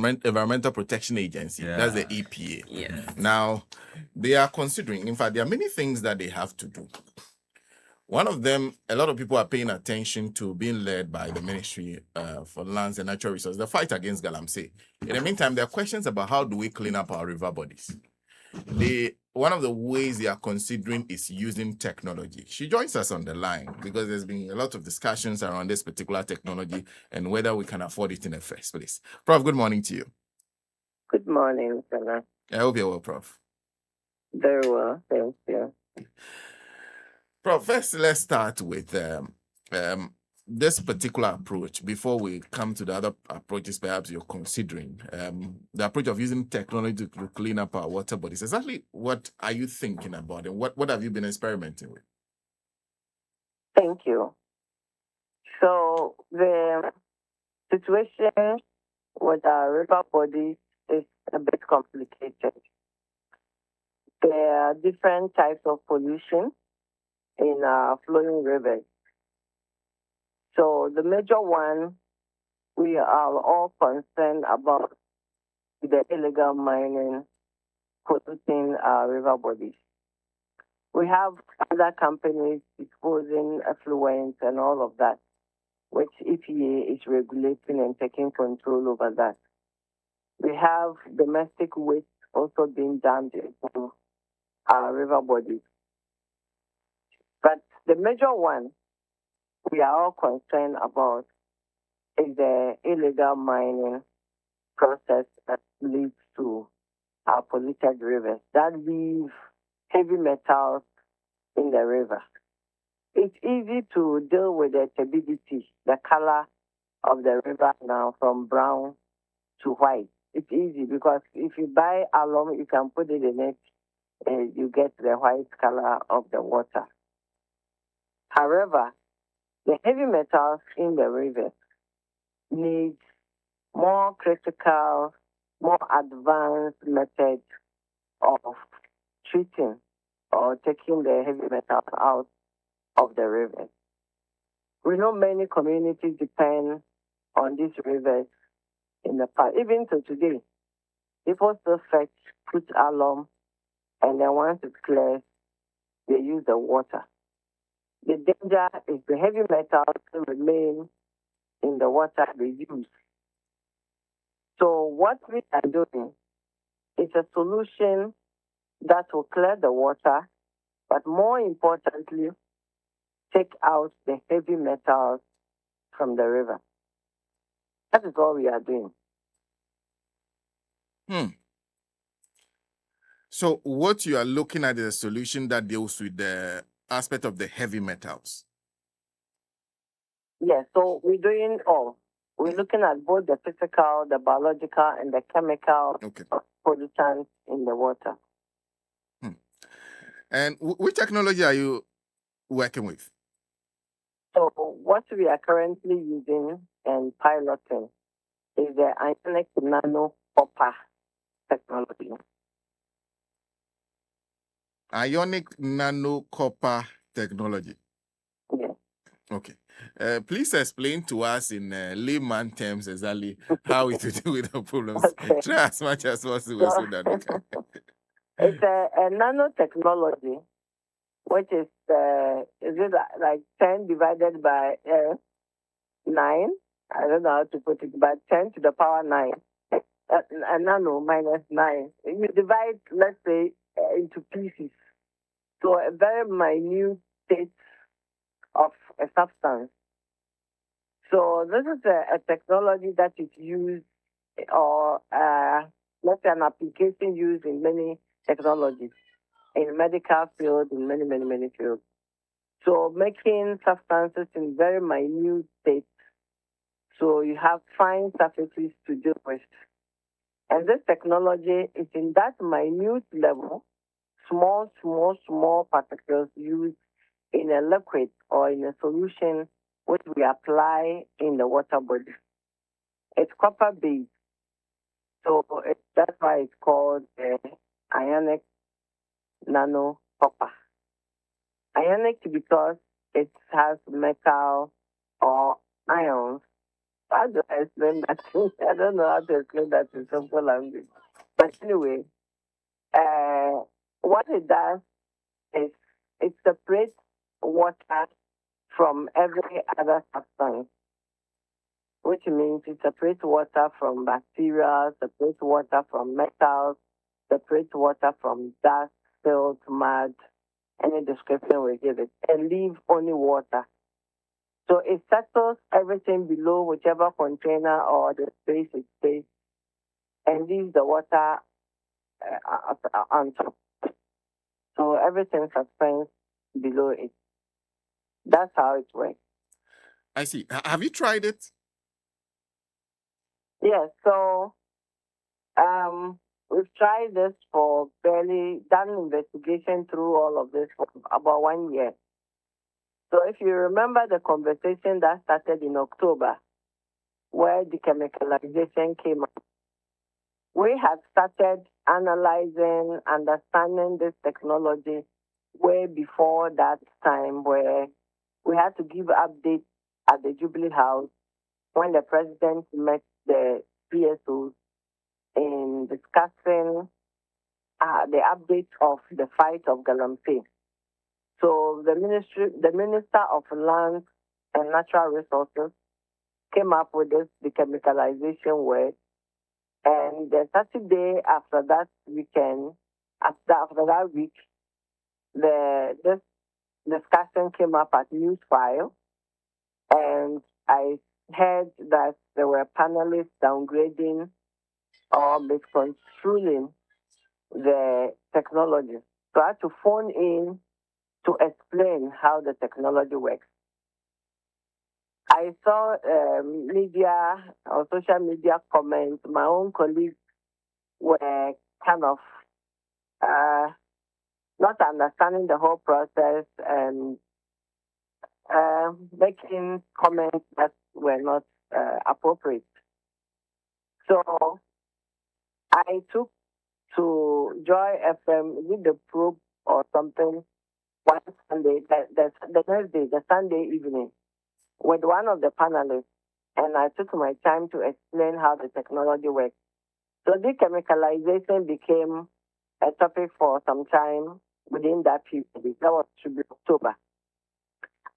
Environmental Protection Agency. Yeah. That's the EPA. Yeah. Now, they are considering, in fact, there are many things that they have to do. One of them, a lot of people are paying attention to being led by the Ministry for Lands and Natural Resources, the fight against Galamsey. In the meantime, there are questions about how do we clean up our river bodies. One of the ways they are considering is using technology. She joins us on the line because there's been a lot of discussions around this particular technology and whether we can afford it in the first place. Prof, good morning to you. Good morning, Sena. I hope you're well, Prof. Very well, thank you. Prof, first, let's start with this particular approach before we come to the other approaches perhaps you're considering. The approach of using technology to clean up our water bodies. Exactly what are you thinking about and what have you been experimenting with? Thank you. So the situation with our river bodies is a bit complicated. There are different types of pollution in our flowing rivers. So the major one we are all concerned about the illegal mining polluting our river bodies. We have other companies disposing effluents and all of that, which EPA is regulating and taking control over that. We have domestic waste also being dumped into our river bodies. But the major one we are all concerned about is the illegal mining process that leads to our polluted rivers, that leave heavy metals in the river. It's easy to deal with the turbidity, the color of the river now from brown to white. It's easy because if you buy alum, you can put it in it and you get the white color of the water. However, the heavy metals in the river need more critical, more advanced methods of treating or taking the heavy metals out of the river. We know many communities depend on these rivers in the past. Even to today, people still fetch, put alum, and then once it clears, they use the water. The danger is the heavy metals remain in the water they use. So what we are doing is a solution that will clear the water, but more importantly, take out the heavy metals from the river. That is all we are doing. So what you are looking at is a solution that deals with the aspect of the heavy metals. Yes, so we're doing all. We're looking at both the physical, the biological, and the chemical pollutants in the water. And which technology are you working with? So what we are currently using and piloting is the ionic nano copper technology. Ionic nano copper technology. Yes. Okay. Please explain to us in layman terms exactly how it will deal with the problems. Okay. Try as much as possible so that we can. It's a nanotechnology, which is it like 10 divided by 9? I don't know how to put it, but 10 to the power 9. A nano minus 9. You divide, let's say, into pieces. So a very minute state of a substance. So this is a technology that is used, or let's say an application used in many technologies, in medical field, in many, many, many fields. So making substances in very minute states, so you have fine surfaces to deal with. And this technology is in that minute level, small particles used in a liquid or in a solution which we apply in the water body. It's copper-based, so that's why it's called ionic nano copper. Ionic because it has metal or ions How do I explain that? I don't know how to explain that in simple language. But anyway, uh, what it does is it separates water from every other substance, which means it separates water from bacteria, separates water from metals, separates water from dust, silt, mud, any description we give it, and leave only water. So it settles everything below whichever container or the space it stays and leaves the water on top. So everything suspends below it. That's how it works. I see. Have you tried it? Yes, so we've tried this for barely done investigation through all of this for about 1 year. So if you remember the conversation that started in October, where dechemicalization came up, we had started analyzing, understanding this technology way before that time, where we had to give updates at the Jubilee House when the president met the PSOs in discussing the update of the fight of Galamsey. So the Minister of Lands and Natural Resources came up with this dechemicalization word. And the Saturday after that weekend, after that week, this discussion came up at Newsfile, and I heard that there were panelists downgrading or misconstruing the technology. So I had to phone in to explain how the technology works. I saw media or social media comments. My own colleagues were kind of not understanding the whole process and making comments that were not appropriate. So I took to Joy FM, with the probe or something, one Sunday, the next day, the Sunday evening, with one of the panelists, and I took my time to explain how the technology works. So dechemicalization became a topic for some time within that period. That was should be October.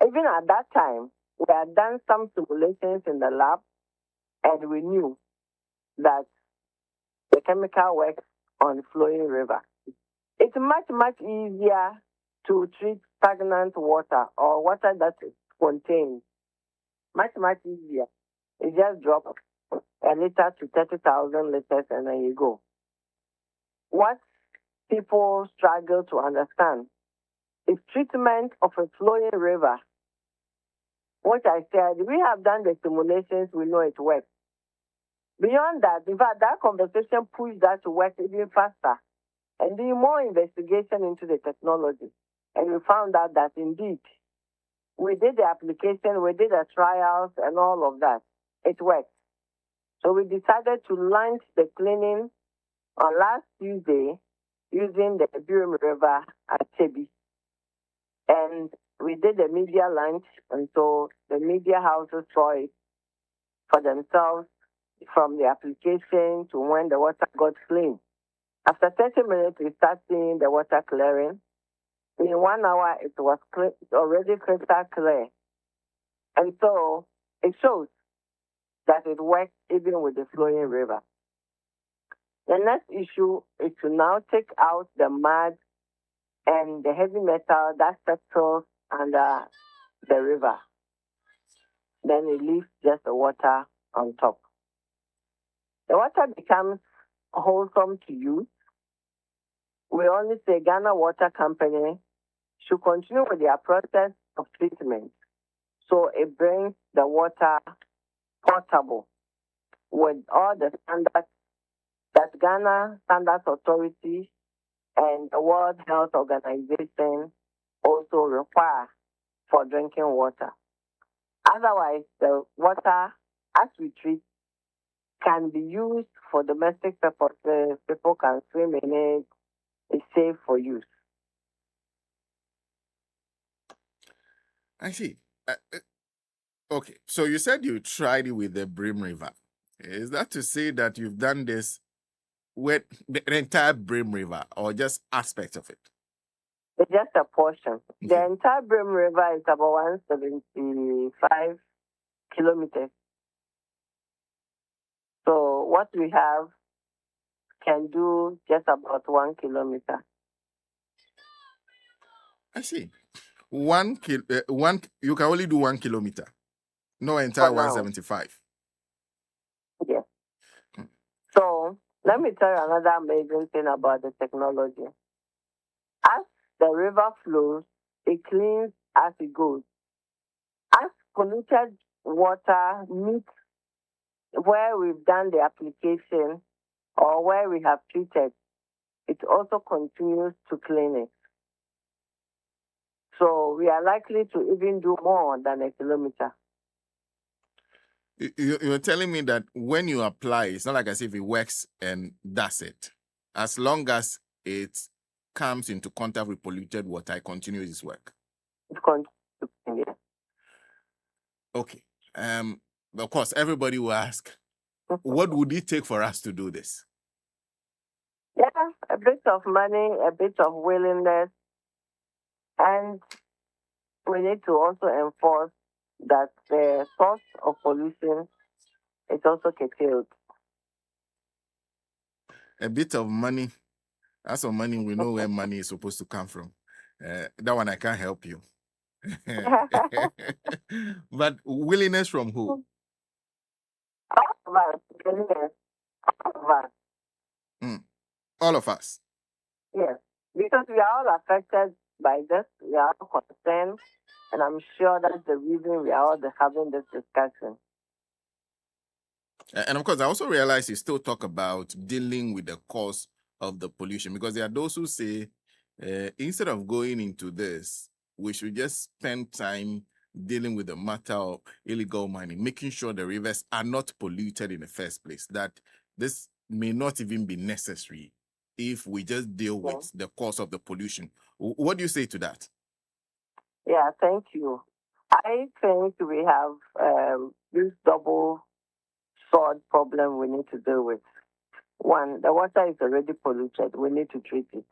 Even at that time, we had done some simulations in the lab, and we knew that the chemical works on flowing river. It's much, much easier to treat stagnant water or water that is contained. Much, much easier. You just drop a liter to 30,000 liters and then you go. What people struggle to understand is treatment of a flowing river. What I said, we have done the simulations, we know it works. Beyond that, in fact, that conversation pushed that to work even faster and doing more investigation into the technology. And we found out that indeed, we did the application, we did the trials and all of that. It worked. So we decided to launch the cleaning on last Tuesday using the Birum River at Chebi. And we did the media launch, and so the media houses saw it for themselves from the application to when the water got clean. After 30 minutes, we start seeing the water clearing. In 1 hour, it was already crystal clear. And so it shows that it works even with the flowing river. The next issue is to now take out the mud and the heavy metal that settles under the river. Then it leaves just the water on top. The water becomes wholesome to use. We only say Ghana Water Company should continue with their process of treatment. So it brings the water potable with all the standards that Ghana Standards Authority and the World Health Organization also require for drinking water. Otherwise, the water, as we treat, can be used for domestic purposes. People can swim in it. It's safe for use. I see. Okay, so you said you tried it with the Brim River. Is that to say that you've done this with the entire Brim River or just aspects of it? It's just a portion. The Okay. entire Browne River is about 175 kilometers. So what we have can do just about 1 kilometer. I see. You can only do 1 kilometer, no For entire now. 175. Yes. So let me tell you another amazing thing about the technology. As the river flows, it cleans as it goes. As polluted water meets where we've done the application or where we have treated, it also continues to clean it. So we are likely to even do more than a kilometer. You're telling me that when you apply, it's not like as if it works and that's it. As long as it comes into contact with polluted water, it continues its work. It continues to clean it. Okay. Of course, everybody will ask, what would it take for us to do this? Yeah, a bit of money, a bit of willingness, and we need to also enforce that the source of pollution is also curtailed. A bit of money. As for money, we know where money is supposed to come from. That one I can't help you. But willingness from who? All of us, willingness, all of us, All of us. yes, because we are all affected by this, we are all concerned, and I'm sure that's the reason we are all having this discussion. And of course, I also realize you still talk about dealing with the cause of the pollution, because there are those who say instead of going into this, we should just spend time dealing with the matter of illegal mining, making sure the rivers are not polluted in the first place, that this may not even be necessary if we just deal Yeah, with the cause of the pollution. What do you say to that? yeah, thank you. I think we have this double sword problem we need to deal with. One, the water is already polluted. We need to treat it.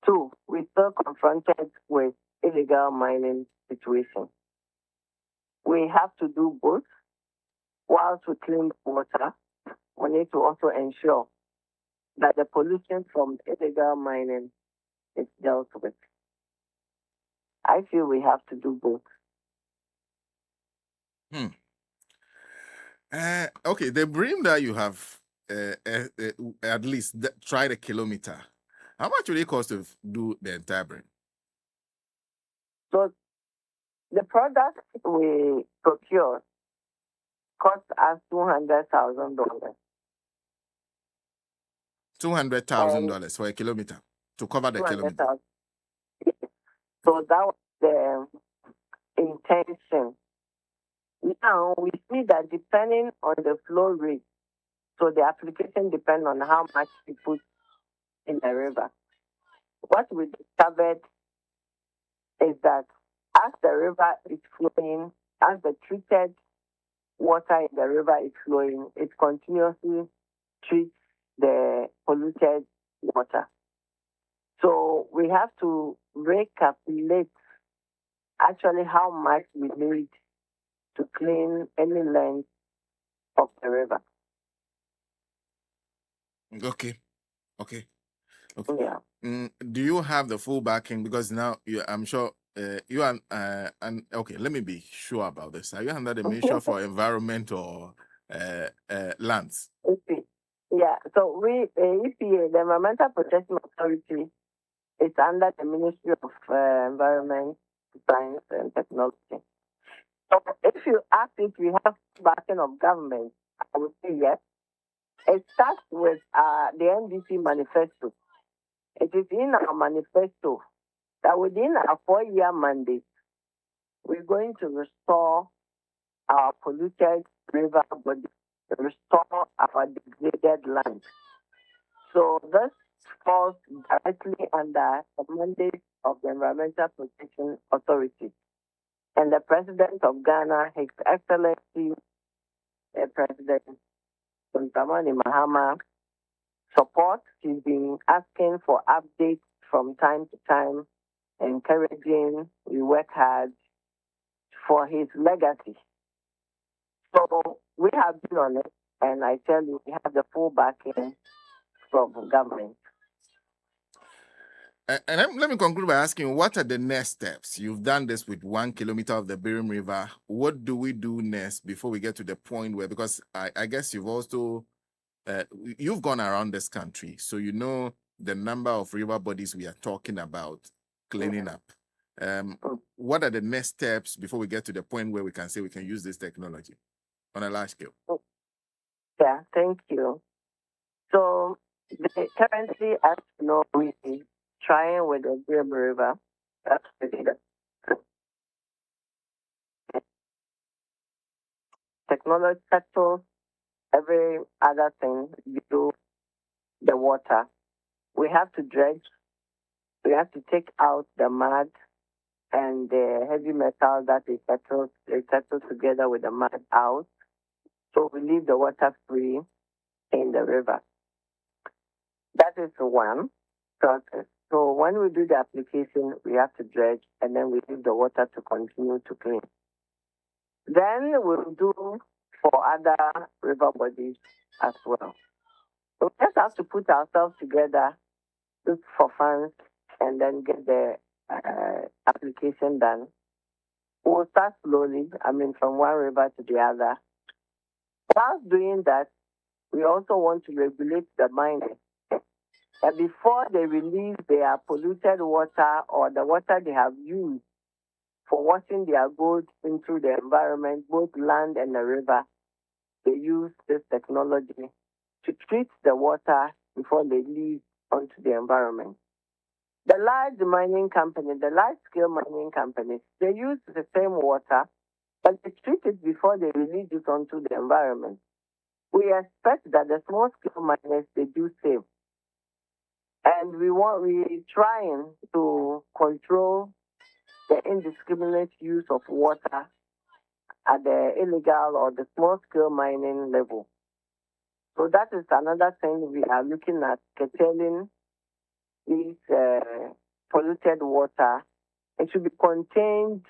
Two, we're still confronted with illegal mining situation. We have to do both. Whilst we clean the water, we need to also ensure that the pollution from illegal mining is dealt with. I feel we have to do both. Hmm. Okay, the brim that you have at least tried a kilometer. How much would it cost to do the entire brim? So the product we procure cost us $200,000. And $200,000 for a kilometer to cover the kilometer. 200,000. So that was the intention. Now we see that depending on the flow rate, so the application depends on how much we put in the river. What we discovered is that as the river is flowing, as the treated water in the river is flowing, it continuously treats the polluted water. So we have to recalculate actually how much we need to clean any length of the river. Okay. Okay. Yeah. Do you have the full backing? Because now I'm sure you are, and okay, let me be sure about this. Are you under the Ministry for Environment or Lands? EP. Yeah. So EPA, the Environmental Protection Authority, is under the Ministry of Environment, Science and Technology. So if you ask if we have backing of government, I would say yes. It starts with the NDC manifesto. It is in our manifesto that within our 4-year mandate, we're going to restore our polluted river body, restore our degraded land. So this falls directly under the mandate of the Environmental Protection Authority. And the President of Ghana, His Excellency, President Dramani Mahama, support. He's been asking for updates from time to time, encouraging, we work hard for his legacy. So we have been on it, and I tell you, we have the full backing from government. And let me conclude by asking, what are the next steps? You've done this with 1 kilometer of the Birim River. What do we do next before we get to the point where, because I guess you've also, you've gone around this country, so you know the number of river bodies we are talking about cleaning up. What are the next steps before we get to the point where we can say we can use this technology on a large scale? Yeah, thank you. So currently, as you know, we trying with the Birim River. That's the technology settles every other thing you do the water. We have to dredge. We have to take out the mud and the heavy metal that is settled together with the mud out. So we leave the water free in the river. That is one process. So when we do the application, we have to dredge and then we leave the water to continue to clean. Then we'll do for other river bodies as well. We just have to put ourselves together, look for funds, and then get the application done. We'll start slowly, from one river to the other. Whilst doing that, we also want to regulate the mining. And before they release their polluted water or the water they have used for washing their goods into the environment, both land and the river, they use this technology to treat the water before they leave onto the environment. The large mining companies, the large-scale mining companies, they use the same water, but they treat it before they release it onto the environment. We expect that the small-scale miners, they do same. And we're trying to control the indiscriminate use of water at the illegal or the small-scale mining level. So that is another thing we are looking at, curtailing these polluted water. It should be contained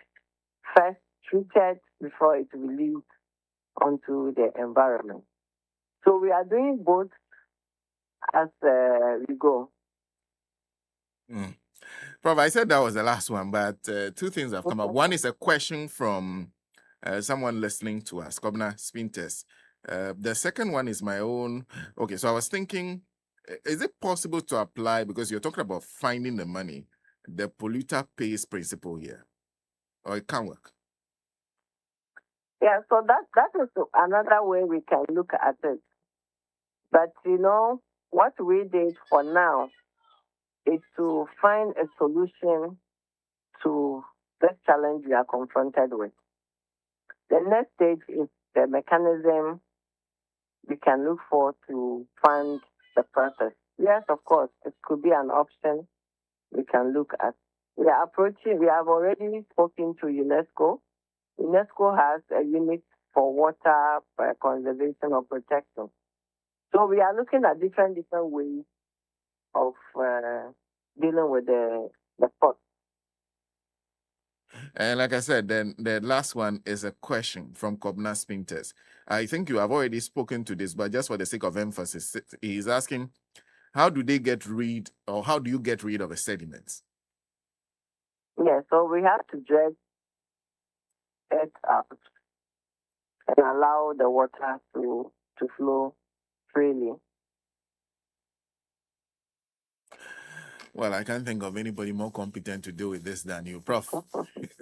first, treated before it's released onto the environment. So we are doing both as we go. Prof, I said that was the last one, but two things have come up. One is a question from someone listening to us, Kobna Spintes. The second one is my own. Okay, so I was thinking, is it possible to apply, because you're talking about finding the money, the polluter pays principle here, or it can't work? Yeah, so that is another way we can look at it. But what we did for now is to find a solution to this challenge we are confronted with. The next stage is the mechanism we can look for to fund the process. Yes, of course, it could be an option we can look at. We have already spoken to UNESCO. UNESCO has a unit for water conservation or protection. So we are looking at different ways of dealing with the cost. And like I said, then the last one is a question from Kobna Spintes. I think you have already spoken to this, but just for the sake of emphasis, he's asking, how do you get rid of the sediments? Yeah, so we have to dredge it out and allow the water to flow freely. Well, I can't think of anybody more competent to deal with this than you, Prof.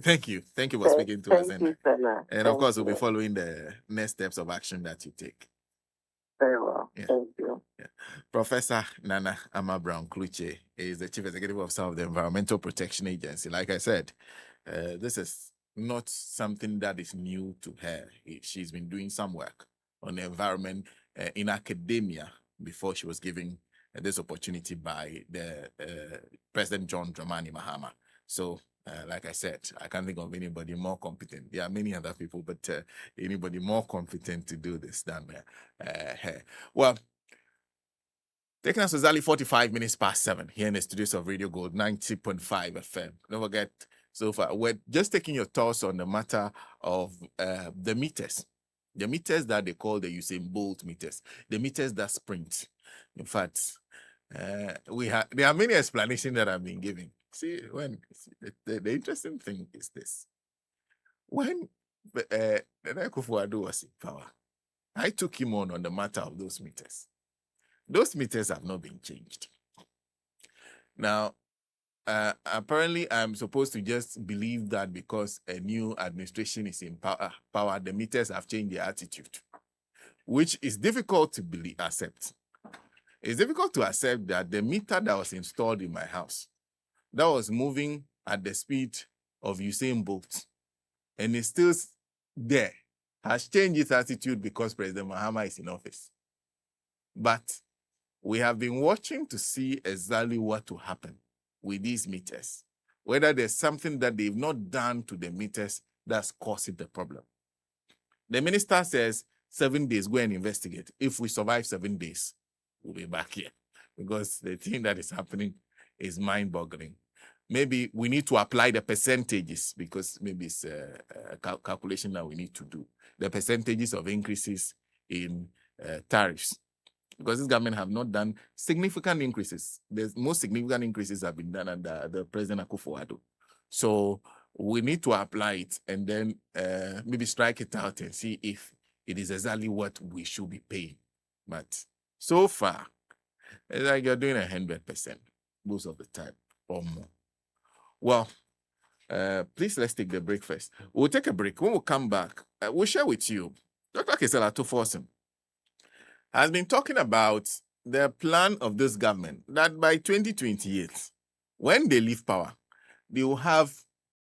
Thank you for speaking to us. Thank you, Sena. And of course, we'll be following the next steps of action that you take. Very well. Yeah. Thank you. Yeah. Professor Nana Ama Browne Klutse is the Chief Executive Officer of the Environmental Protection Agency. Like I said, this is not something that is new to her. She's been doing some work on the environment in academia before she was given this opportunity by the President John Dramani Mahama. So Like I said, I can't think of anybody more competent. There are many other people, but anybody more competent to do this than her. Well, taking us exactly 45 minutes past 7 here in the studios of Radio Gold 90.5 FM. Don't forget, so far, we're just taking your thoughts on the matter of the meters. The meters that they call the Usain Bolt meters, the meters that sprint. In fact, there are many explanations that have been given. See, the interesting thing is this: when Nana Akufo-Addo was in power, I took him on the matter of those meters. Those meters have not been changed. Now, apparently, I'm supposed to just believe that because a new administration is in power, the meters have changed their attitude, which is difficult to accept. It's difficult to accept that the meter that was installed in my house, that was moving at the speed of Usain Bolt, and it's still there, has changed its attitude because President Mahama is in office. But we have been watching to see exactly what will happen with these meters, whether there's something that they've not done to the meters that's causing the problem. The minister says 7 days, go and investigate. If we survive 7 days, we'll be back here, because the thing that is happening is mind-boggling. Maybe we need to apply the percentages, because maybe it's a calculation that we need to do. The percentages of increases in tariffs, because this government have not done significant increases. The most significant increases have been done under the President Akufo-Addo. So we need to apply it and then maybe strike it out and see if it is exactly what we should be paying. But so far, it's like you're doing 100% most of the time or more. Well, please, let's take the break first. We'll take a break. When we come back, we'll share with you. Dr. Kesela Toforsen has been talking about the plan of this government that by 2028, when they leave power, they will have